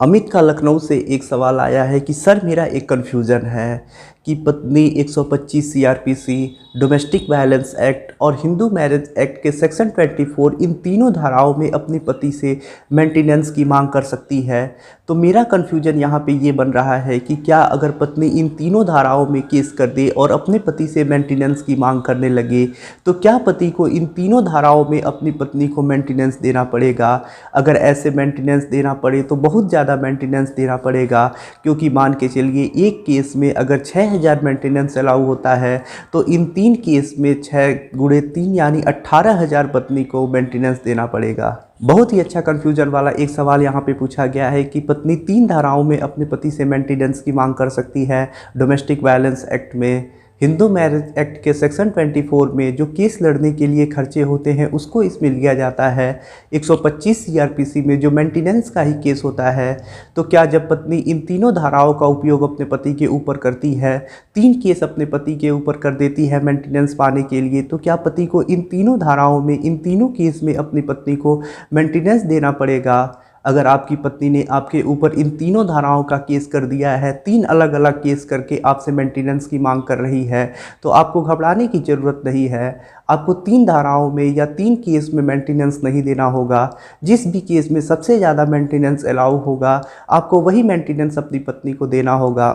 अमित का लखनऊ से एक सवाल आया है कि सर मेरा एक कन्फ्यूज़न है कि पत्नी 125 सीआरपीसी, डोमेस्टिक वायलेंस एक्ट और हिंदू मैरिज एक्ट के सेक्शन 24 इन तीनों धाराओं में अपने पति से मेंटेनेंस की मांग कर सकती है। तो मेरा कन्फ्यूजन यहाँ पे ये बन रहा है कि क्या अगर पत्नी इन तीनों धाराओं में केस कर दे और अपने पति से मेंटेनेंस की मांग करने लगे तो क्या पति को इन तीनों धाराओं में अपनी पत्नी को मेंटेनेंस देना पड़ेगा? अगर ऐसे मेंटेनेंस देना पड़े तो बहुत ज़्यादा मेंटेनेंस देना पड़ेगा, क्योंकि मान के चलिए एक केस में अगर 6000 मेंटेनेंस अलाउ होता है तो इन 3 केस में 6 गुणे 3 यानी 18,000 पत्नी को मेंटेनेंस देना पड़ेगा। बहुत ही अच्छा कन्फ्यूजन वाला एक सवाल यहाँ पे पूछा गया है कि पत्नी 3 धाराओं में अपने पति से मेंटेनेंस की मांग कर सकती है। डोमेस्टिक वायलेंस एक्ट में, हिंदू मैरिज एक्ट के सेक्शन 24 में जो केस लड़ने के लिए खर्चे होते हैं उसको इसमें लिया जाता है। 125 सीआरपीसी में जो मेंटेनेंस का ही केस होता है। तो क्या जब पत्नी इन तीनों धाराओं का उपयोग अपने पति के ऊपर करती है, 3 केस अपने पति के ऊपर कर देती है मेंटेनेंस पाने के लिए, तो क्या पति को इन तीनों धाराओं में, इन तीनों केस में अपनी पत्नी को मेंटेनेंस देना पड़ेगा? अगर आपकी पत्नी ने आपके ऊपर इन तीनों धाराओं का केस कर दिया है, 3 अलग अलग केस करके आपसे मेंटेनेंस की मांग कर रही है, तो आपको घबराने की ज़रूरत नहीं है। आपको 3 धाराओं में या 3 केस में मेंटेनेंस नहीं देना होगा। जिस भी केस में सबसे ज़्यादा मेंटेनेंस अलाउ होगा, आपको वही मेंटेनेंस अपनी पत्नी को देना होगा।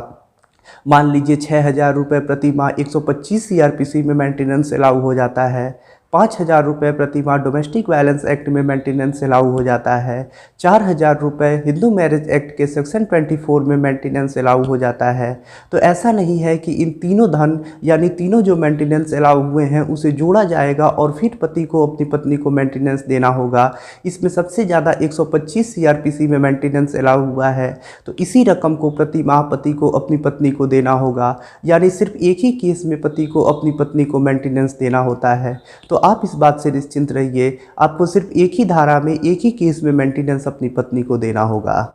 मान लीजिए 6,000 रुपये प्रति माह 125 सीआरपीसी में मेंटेनेंस अलाउ हो जाता है, 5,000 रुपये प्रति माह डोमेस्टिक वायलेंस एक्ट में मेंटेनेंस अलाउ हो जाता है, 4,000 रुपये हिंदू मैरिज एक्ट के सेक्शन 24 में मेंटेनेंस अलाउ हो जाता है। तो ऐसा नहीं है कि इन तीनों धन यानी तीनों जो मेंटेनेंस अलाउ हुए हैं उसे जोड़ा जाएगा और फिर पति को अपनी पत्नी को मेंटेनेंस देना होगा। इसमें सबसे ज़्यादा 125 सीआरपीसी में मेंटेनेंस अलाउ हुआ है, तो इसी रकम को प्रति माह पति को अपनी पत्नी को देना होगा। यानी सिर्फ एक ही केस में पति को अपनी पत्नी को मेंटेनेंस देना होता है। तो आप इस बात से निश्चिंत रहिए, आपको सिर्फ एक ही धारा में, एक ही केस में मेंटेनेंस अपनी पत्नी को देना होगा।